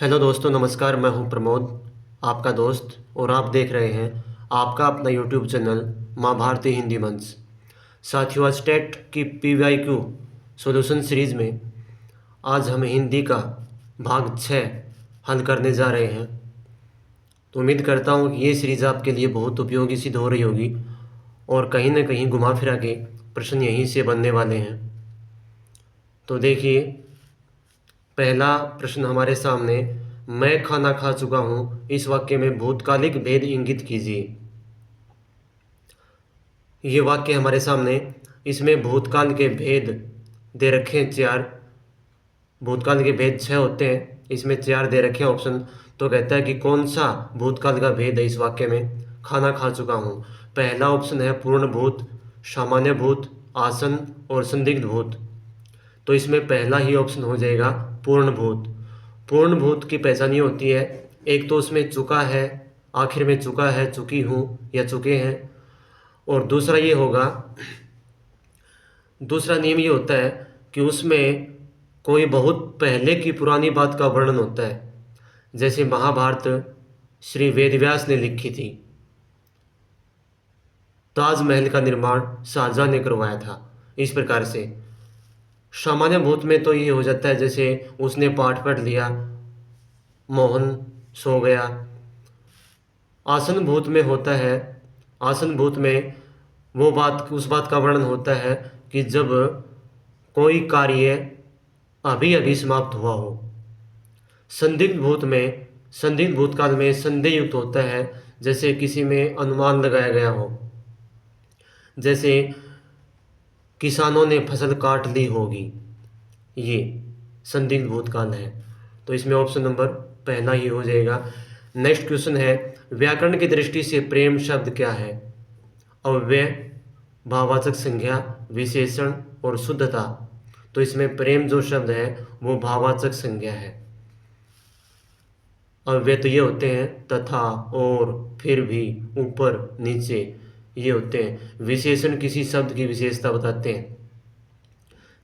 Hello दोस्तों, नमस्कार। मैं हूं प्रमोद, आपका दोस्त, और आप देख रहे हैं आपका अपना यूट्यूब चैनल माँ भारती हिंदी मंच। साथियों, आज टेट की PYQ सॉल्यूशन सीरीज़ में आज हम हिंदी का भाग 6 हल करने जा रहे हैं। तो उम्मीद करता हूं कि ये सीरीज़ आपके लिए बहुत उपयोगी सिद्ध हो रही होगी और कहीं ना कहीं घुमा फिरा के प्रश्न यहीं से बनने वाले हैं। तो देखिए, पहला प्रश्न हमारे सामने, मैं खाना खा चुका हूँ, इस वाक्य में भूतकालिक भेद इंगित कीजिए। ये वाक्य हमारे सामने, इसमें भूतकाल के भेद दे रखे हैं 4। भूतकाल के भेद 6 होते हैं, इसमें 4 दे रखे हैं ऑप्शन। तो कहता है कि कौन सा भूतकाल का भेद है इस वाक्य में, खाना खा चुका हूँ। पहला ऑप्शन है पूर्ण भूत, सामान्य भूत, आसन और संदिग्ध भूत। तो इसमें पहला ही ऑप्शन हो जाएगा पूर्ण भूत। पूर्ण भूत की पहचान ये होती है, एक तो उसमें चुका है, आखिर में चुका है, चुकी हूँ या चुके हैं। और दूसरा ये होगा, दूसरा नियम ये होता है कि उसमें कोई बहुत पहले की पुरानी बात का वर्णन होता है। जैसे महाभारत श्री वेदव्यास ने लिखी थी, ताजमहल का निर्माण शाहजहां ने करवाया था, इस प्रकार से। सामान्य भूत में तो ये हो जाता है जैसे उसने पाठ पढ़ लिया, मोहन सो गया। आसन भूत में होता है, आसन भूत में वो बात, उस बात का वर्णन होता है कि जब कोई कार्य अभी अभी समाप्त हुआ हो। संदिग्ध भूत में, संदिग्ध भूतकाल में संदेह युक्त होता है, जैसे किसी में अनुमान लगाया गया हो, जैसे किसानों ने फसल काट ली होगी, ये संदिग्ध भूतकाल है। तो इसमें ऑप्शन नंबर पहला ही हो जाएगा। नेक्स्ट क्वेश्चन है, व्याकरण की दृष्टि से प्रेम शब्द क्या है? अव्यय, भाववाचक संज्ञा, विशेषण और शुद्धता। तो इसमें प्रेम जो शब्द है वो भाववाचक संज्ञा है। अव्यय तो ये होते हैं तथा, और, फिर भी, ऊपर, नीचे, ये होते हैं। विशेषण किसी शब्द की विशेषता बताते हैं,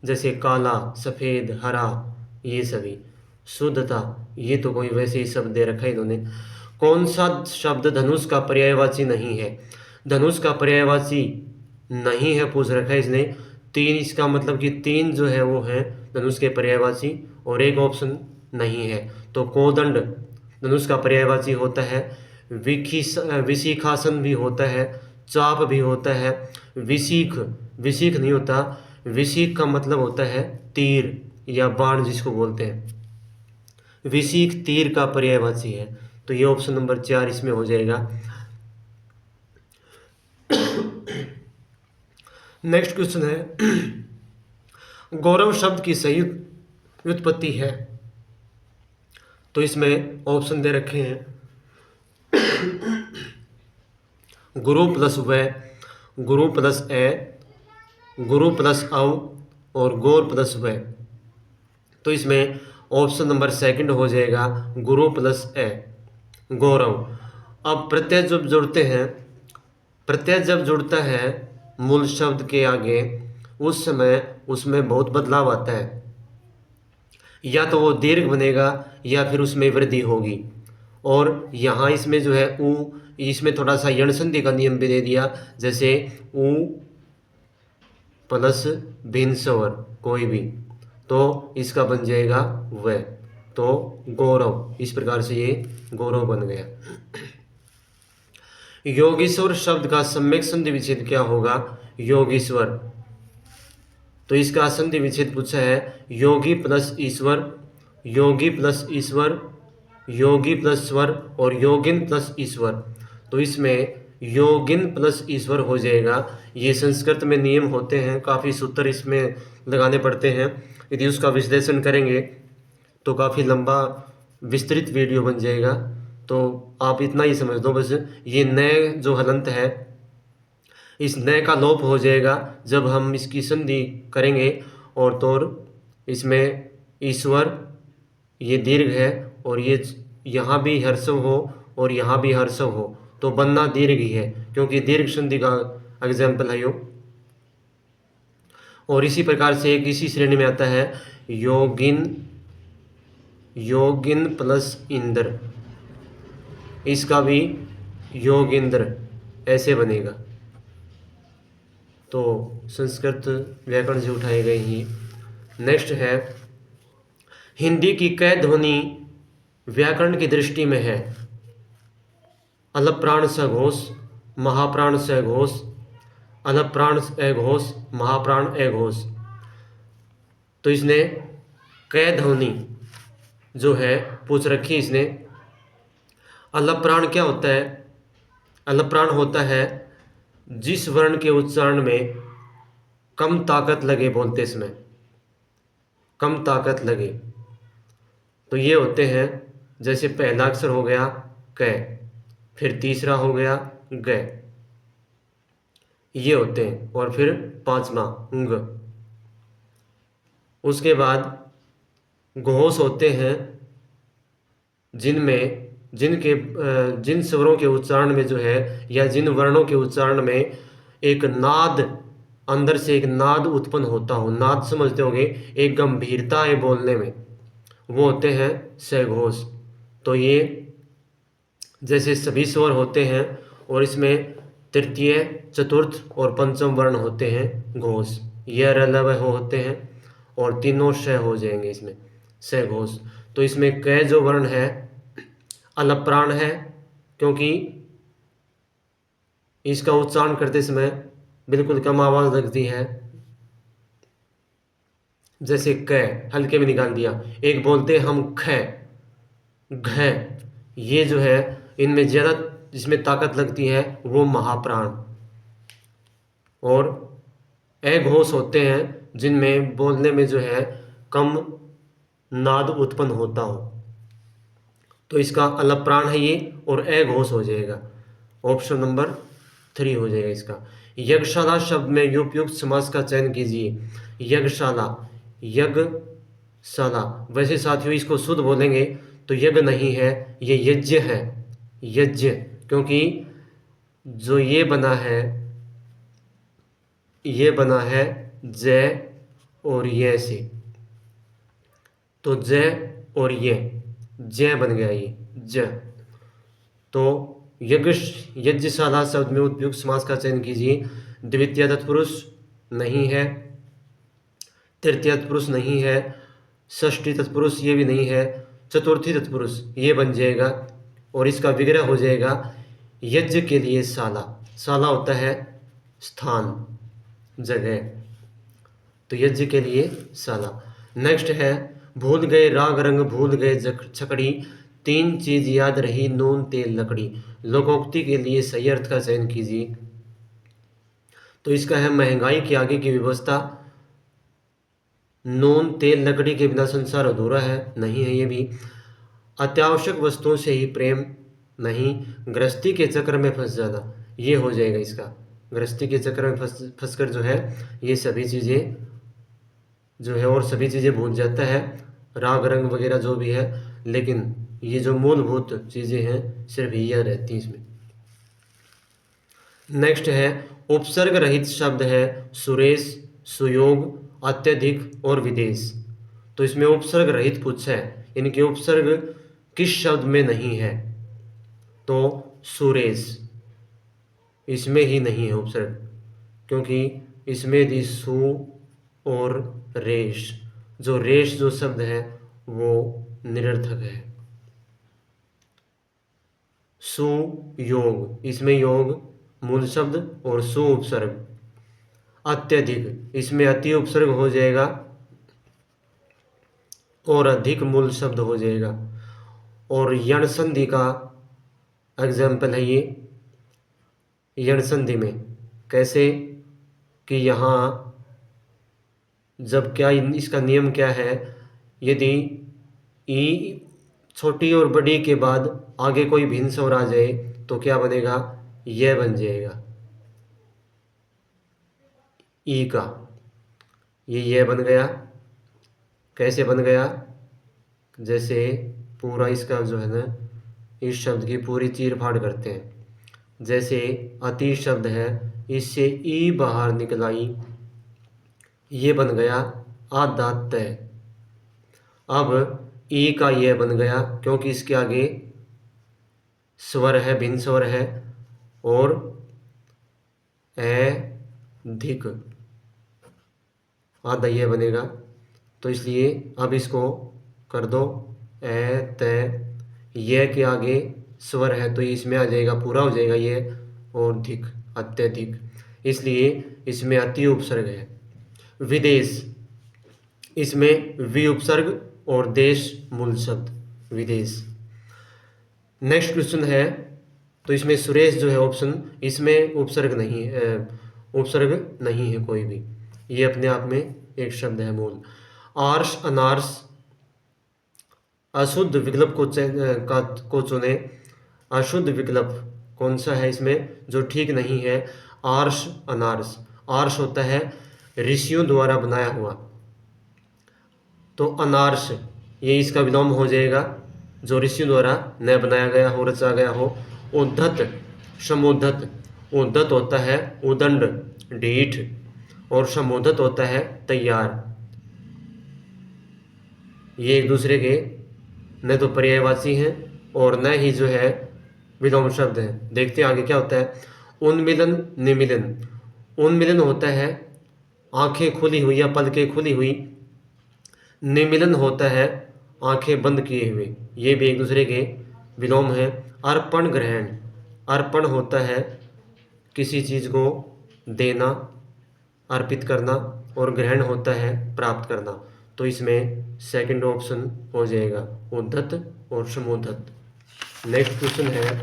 जैसे काला, सफ़ेद, हरा, ये सभी। शुद्धता, ये तो कोई वैसे ही शब्द दे रखा है इन्होंने। कौन सा शब्द धनुष का पर्यायवाची नहीं है? धनुष का पर्यायवाची नहीं है पूछ रखा है इसने। 3, इसका मतलब कि 3 जो है वो है धनुष के पर्यायवाची, और एक ऑप्शन नहीं है। तो कोदंड धनुष का पर्यायवाची होता है। विशिखासन भी होता है, चाप भी होता है। विशिख, विशिख नहीं होता। विशिख का मतलब होता है तीर या बाण जिसको बोलते हैं। विशिख तीर का पर्यायवाची है। तो ये ऑप्शन नंबर 4 इसमें हो जाएगा। नेक्स्ट क्वेश्चन है, गौरव शब्द की सही व्युत्पत्ति है? तो इसमें ऑप्शन दे रखे हैं, गुरु प्लस व, गुरु प्लस ए, गुरु प्लस अव और गौर प्लस व। तो इसमें ऑप्शन नंबर सेकंड हो जाएगा, गुरु प्लस ए, गौरव। अब प्रत्यय जब जुड़ते हैं, प्रत्यय जब जुड़ता है मूल शब्द के आगे, उस समय उसमें बहुत बदलाव आता है। या तो वो दीर्घ बनेगा या फिर उसमें वृद्धि होगी। और यहाँ इसमें जो है ऊ, इसमें थोड़ा सा यण संधि का नियम भी दे दिया, जैसे ऊ प्लस भिन्न स्वर कोई भी, तो इसका बन जाएगा व। तो गौरव, इस प्रकार से ये गौरव बन गया। योगीश्वर शब्द का सम्यक संधि विच्छेद क्या होगा? योगीश्वर। तो इसका संधि विच्छेद पूछा है, योगी प्लस ईश्वर, योगी प्लस ईश्वर, योगी प्लस स्वर और योगिन प्लस ईश्वर। तो इसमें योगिन प्लस ईश्वर हो जाएगा। ये संस्कृत में नियम होते हैं, काफ़ी सूत्र इसमें लगाने पड़ते हैं। यदि उसका विश्लेषण करेंगे तो काफ़ी लंबा विस्तृत वीडियो बन जाएगा। तो आप इतना ही समझ दो बस, ये नए जो हलंत है, इस नए का लोप हो जाएगा जब हम इसकी संधि करेंगे। और तो इसमें ईश्वर ये दीर्घ है, और ये यहाँ भी हर्षव हो और यहाँ भी हर्षव हो, तो बनना दीर्घ ही है, क्योंकि दीर्घ संधि का एग्जाम्पल है यो। और इसी प्रकार से एक इसी श्रेणी में आता है योगिन योगिन प्लस इंद्र, इसका भी योगिंद्र ऐसे बनेगा। तो संस्कृत व्याकरण से उठाए गए ही। नेक्स्ट है, हिंदी की कै ध्वनि व्याकरण की दृष्टि में है? अलप्राण सघोष, महाप्राण सघोष, अलप्राण अघोष, महाप्राण अघोष। तो इसने कै ध्वनि जो है पूछ रखी इसने। अलप्राण क्या होता है? अलप्राण होता है जिस वर्ण के उच्चारण में कम ताकत लगे, बोलते समय कम ताकत लगे। तो ये होते हैं, जैसे पहला अक्षर हो गया कै, फिर तीसरा हो गया ग, ये होते हैं, और फिर पांचवा ग। उसके बाद घोष होते हैं जिन स्वरों के उच्चारण में जो है, या जिन वर्णों के उच्चारण में एक नाद, अंदर से एक नाद उत्पन्न होता हो। नाद समझते होंगे, एक गंभीरता है बोलने में, वो होते हैं सघोष। तो ये जैसे सभी स्वर होते हैं, और इसमें तृतीय, चतुर्थ और पंचम वर्ण होते हैं घोष। ये रलव होते हैं, और तीनों श हो जाएंगे इसमें, सघोष। तो इसमें कै जो वर्ण है अलप्राण है, क्योंकि इसका उच्चारण करते समय बिल्कुल कम आवाज लगती है। जैसे कै हल्के में निकाल दिया। एक बोलते हम ख, घ, ये जो है इनमें ज़्यादा जिसमें ताकत लगती है वो महाप्राण। और अघोष होते हैं जिनमें बोलने में जो है कम नाद उत्पन्न होता हो। तो इसका अलप्राण है ये, और अघोष हो जाएगा। ऑप्शन नंबर 3 हो जाएगा इसका। यज्ञशाला शब्द में उपयुक्त समास का चयन कीजिए। यज्ञशाला, यज्ञशाला, वैसे साथियों इसको शुद्ध बोलेंगे तो यज्ञ नहीं है, ये यज्ञ है, यज्ञ। क्योंकि जो ये बना है जय और ये से, तो जय और ये जय बन गया, ये ज। तो यज्ञशाला शब्द में उपयुक्त समास का चयन कीजिए। द्वितीय तत्पुरुष नहीं है, तृतीय तत्पुरुष नहीं है, षष्ठी तत्पुरुष ये भी नहीं है, चतुर्थी तत्पुरुष ये बन जाएगा, और इसका विग्रह हो जाएगा यज्ञ के लिए शाला। शाला होता है स्थान, जगह, तो यज्ञ के लिए शाला। नेक्स्ट है, भूल गए राग रंग भूल गए छकड़ी, तीन चीज याद रही नून तेल लकड़ी। लोकोक्ति के लिए सही अर्थ का चयन कीजिए। तो इसका है, महंगाई के आगे की व्यवस्था, नून तेल लकड़ी के बिना संसार अधूरा है, नहीं है ये भी। अत्यावश्यक वस्तुओं से ही प्रेम, नहीं। गृहस्थी के चक्र में फंस जाना, ये हो जाएगा इसका। गृहस्थी के चक्र में फंसकर जो है ये सभी चीज़ें जो है, और सभी चीज़ें भूल जाता है, राग रंग वगैरह जो भी है, लेकिन ये जो मूलभूत चीज़ें हैं सिर्फ यह रहती हैं इसमें। नेक्स्ट है, उपसर्ग रहित शब्द है सुरेश, सुयोग, अत्यधिक और विदेश। तो इसमें उपसर्ग रहित पूछा है, इनके उपसर्ग किस शब्द में नहीं है? तो सुरेश, इसमें ही नहीं है उपसर्ग, क्योंकि इसमें यदि सु और रेश, जो रेश जो शब्द है वो निरर्थक है। सुयोग, इसमें योग मूल शब्द और सु उपसर्ग। अत्यधिक, इसमें अति उपसर्ग हो जाएगा और अधिक मूल शब्द हो जाएगा। और यण संधि का एग्जाम्पल है ये। यण संधि में कैसे कि यहाँ जब क्या, इसका नियम क्या है, यदि ई छोटी और बड़ी के बाद आगे कोई भिन्न स्वर आ जाए तो क्या बनेगा? यह बन जाएगा ई का, ये बन गया। कैसे बन गया? जैसे पूरा इसका जो है ना, इस शब्द की पूरी चीर फाड़ करते हैं। जैसे अति शब्द है, इससे ई बाहर निकलाई, ये बन गया आदात। अब ई का ये बन गया, क्योंकि इसके आगे स्वर है, भिन्न स्वर है, और अधिक आधा ये बनेगा। तो इसलिए अब इसको कर दो ये के आगे स्वर है तो ये इसमें आ जाएगा, पूरा हो जाएगा ये, और धिक अत्यधिक, इसलिए इसमें अति उपसर्ग है। विदेश, इसमें वि उपसर्ग और देश मूल शब्द विदेश। नेक्स्ट क्वेश्चन है, तो इसमें सुरेश जो है ऑप्शन, इसमें उपसर्ग नहीं है, उपसर्ग नहीं है कोई भी, ये अपने आप में एक शब्द है मूल। आर्ष अनार्स, अशुद्ध विकल्प को चुने। अशुद्ध विकल्प कौन सा है इसमें जो ठीक नहीं है? आर्ष अनार्स। आर्ष होता है ऋषियों द्वारा बनाया हुआ, तो अनार्ष ये इसका विलोम हो जाएगा, जो ऋषियों द्वारा न बनाया गया हो, रचा गया हो। उद्धत, समुद्धत। उद्धत होता है उदंड ढीठ, और समुद्धत होता है तैयार। ये एक दूसरे के न तो पर्यायवाची हैं और न ही जो है विलोम शब्द हैं। देखते हैं आगे क्या होता है। उन्मिलन निमिलन। उन्मिलन होता है आंखें खुली हुई या पलकें खुली हुई, निमिलन होता है आंखें बंद किए हुए, ये भी एक दूसरे के विलोम हैं। अर्पण ग्रहण। अर्पण होता है किसी चीज़ को देना, अर्पित करना, और ग्रहण होता है प्राप्त करना, तो इसमें सेकंड ऑप्शन हो जाएगा उद्धत और समुद्धत। नेक्स्ट क्वेश्चन है,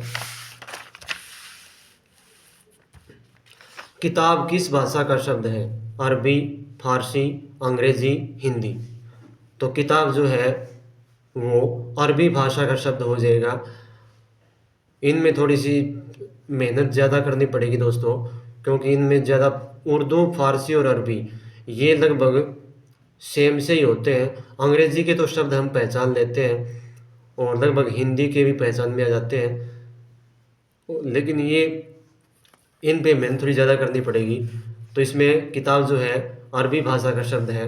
किताब किस भाषा का शब्द है? अरबी, फारसी, अंग्रेजी, हिंदी। तो किताब जो है वो अरबी भाषा का शब्द हो जाएगा। इनमें थोड़ी सी मेहनत ज़्यादा करनी पड़ेगी दोस्तों, क्योंकि इनमें ज़्यादा उर्दू, फारसी और अरबी ये लगभग सेम से ही होते हैं। अंग्रेजी के तो शब्द हम पहचान लेते हैं और लगभग हिंदी के भी पहचान में आ जाते हैं, लेकिन ये इन पे मेहनत थोड़ी ज़्यादा करनी पड़ेगी। तो इसमें किताब जो है अरबी भाषा का शब्द है।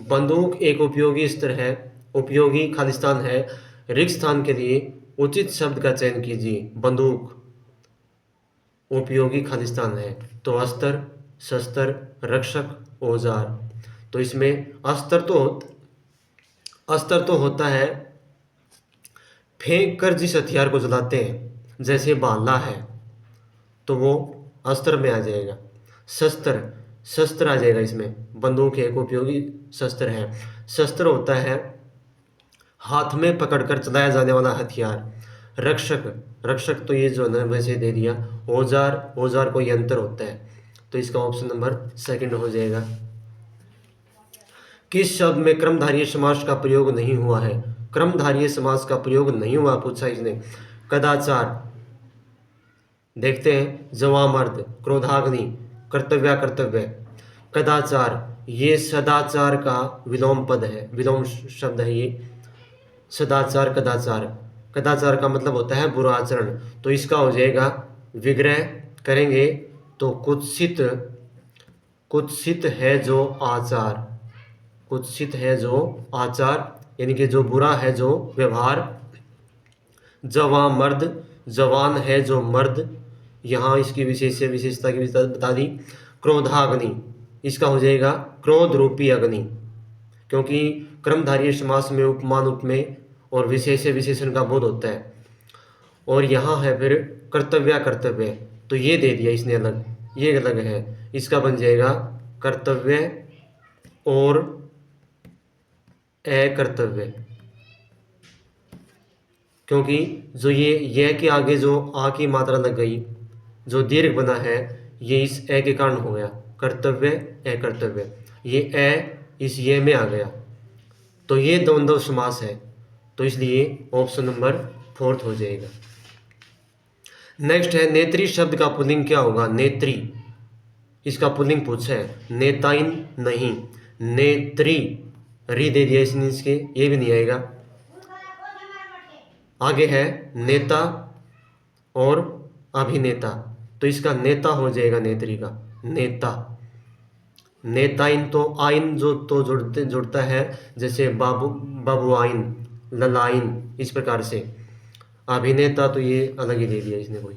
बंदूक एक उपयोगी अस्त्र है, उपयोगी खालिस्तान है। रिक्त स्थान के लिए उचित शब्द का चयन कीजिए। बंदूक उपयोगी खालिस्तान है, तो अस्त्र, शस्त्र, रक्षक, औजार। तो इसमें अस्त्र तो होता है फेंक कर जिस हथियार को जलाते हैं, जैसे भाला है तो वो अस्त्र में आ जाएगा। शस्त्र आ जाएगा इसमें। बंदूक एक उपयोगी शस्त्र है। शस्त्र होता है हाथ में पकड़कर चलाया जाने वाला हथियार। रक्षक तो ये जो है वैसे दे दिया। औजार कोई यंत्र होता है, तो इसका ऑप्शन नंबर सेकंड हो जाएगा। किस शब्द में क्रमधारय समास का प्रयोग नहीं हुआ है? क्रमधारय समास का प्रयोग नहीं हुआ पूछा इसने। कदाचार, देखते हैं। जवामर्द, क्रोधाग्नि, कर्तव्य। कदाचार ये सदाचार का विलोम पद है, विलोम शब्द है ये। सदाचार, कदाचार का मतलब होता है बुरा आचरण, तो इसका हो जाएगा विग्रह करेंगे तो कुत्सित है जो आचार। कुत्सित है जो आचार यानी कि जो बुरा है जो व्यवहार। जवामर्द, जवान है जो मर्द, यहाँ इसकी विशेषता की बता दी। क्रोधाग्नि, इसका हो जाएगा क्रोध रूपी अग्नि, क्योंकि क्रमधारय समास में उपमान, उपमेय और विशेषण का बोध होता है। और यहाँ है फिर कर्तव्य, तो ये दे दिया इसने अलग, ये अलग है, इसका बन जाएगा कर्तव्य और अकर्तव्य, क्योंकि जो ये के आगे जो आ की मात्रा लग गई, जो दीर्घ बना है, ये इस ए के कारण हो गया। कर्तव्य अकर्तव्य, ये ए इस ये में आ गया, तो ये द्वंद्व समास है, तो इसलिए ऑप्शन नंबर 4 हो जाएगा। नेक्स्ट है नेत्री शब्द का पुल्लिंग क्या होगा? नेत्री, इसका पुल्लिंग पूछा है। नेताइन नहीं, नेत्री री दे दिया इसने, इसके ये भी नहीं आएगा। आगे है नेता और अभिनेता, तो इसका नेता हो जाएगा नेत्री का नेता। नेताइन तो आइन जो तो जुड़ता है, जैसे बाबू आइन, ललाइन, इस प्रकार से। अभिनेता तो ये अलग ही दे दिया इसने कोई।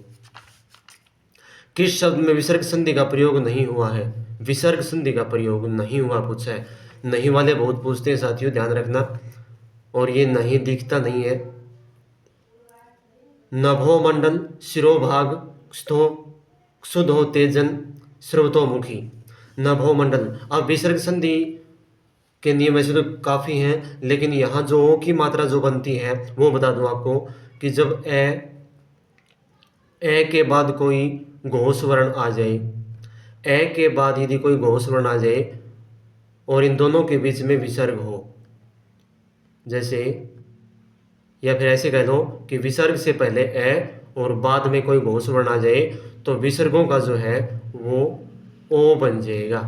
किस शब्द में विसर्ग संधि का प्रयोग नहीं हुआ है? विसर्ग संधि का प्रयोग नहीं हुआ पूछा है। नहीं वाले बहुत पूछते हैं साथियों, ध्यान रखना। और ये नहीं दिखता नहीं है। नभोमंडल, शिरोभाग, स्थो, क्षुधो तेजन, स्रोतोमुखी। नभोमंडल। अब विसर्ग संधि के नियम वैसे तो काफ़ी हैं, लेकिन यहाँ जो ओ की मात्रा जो बनती है वो बता दूं आपको कि जब ए के बाद कोई घोष वर्ण आ जाए, ए के बाद यदि कोई घोष वर्ण आ जाए और इन दोनों के बीच में विसर्ग हो, जैसे, या फिर ऐसे कह दो कि विसर्ग से पहले ए और बाद में कोई घोष वर्ण आ जाए, तो विसर्गों का जो है वो ओ बन जाएगा।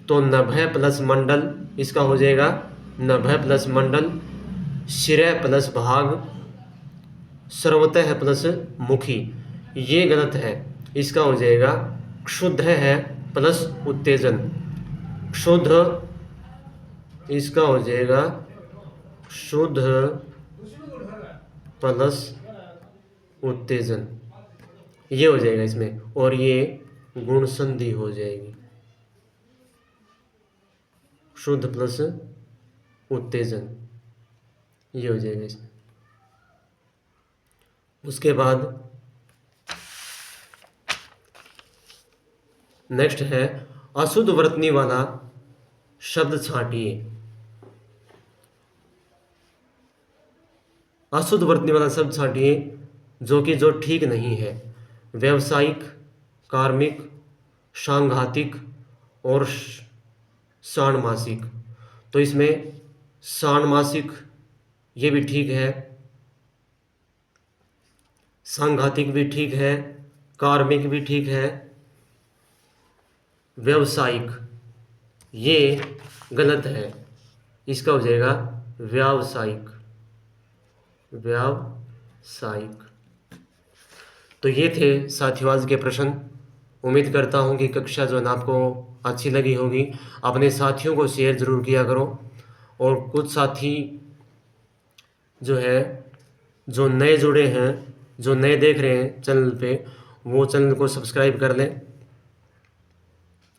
तो नभः प्लस मंडल, इसका हो जाएगा नभः प्लस मंडल, शिरः प्लस भाग, सर्वतः प्लस मुखी। ये गलत है, इसका हो जाएगा क्षुद्ध है प्लस उत्तेजन। क्षुद्ध, इसका हो जाएगा शुद्ध प्लस उत्तेजन, ये हो जाएगा इसमें। और ये गुण संधि हो जाएगी, शुद्ध प्लस उत्तेजन, ये हो जाएगा इसमें। उसके बाद नेक्स्ट है अशुद्ध वर्तनी वाला शब्द छांटिए। अशुद्ध वर्तनी वाला शब्द छांटिए जो ठीक नहीं है। व्यावसायिक, कार्मिक, सांघातिक और षाण्मासिक। तो इसमें षाण्मासिक ये भी ठीक है, सांघातिक भी ठीक है, कार्मिक भी ठीक है, व्यावसायिक ये गलत है, इसका हो जाएगा व्यावसायिक। व्यावसायिक। तो ये थे साथियों आज के प्रश्न। उम्मीद करता हूँ कि कक्षा जो है ना आपको अच्छी लगी होगी। अपने साथियों को शेयर ज़रूर किया करो। और कुछ साथी जो है जो नए जुड़े हैं, जो नए देख रहे हैं चैनल पे, वो चैनल को सब्सक्राइब कर लें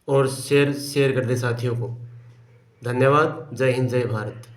और शेयर कर दें साथियों को। धन्यवाद। जय हिंद, जय भारत।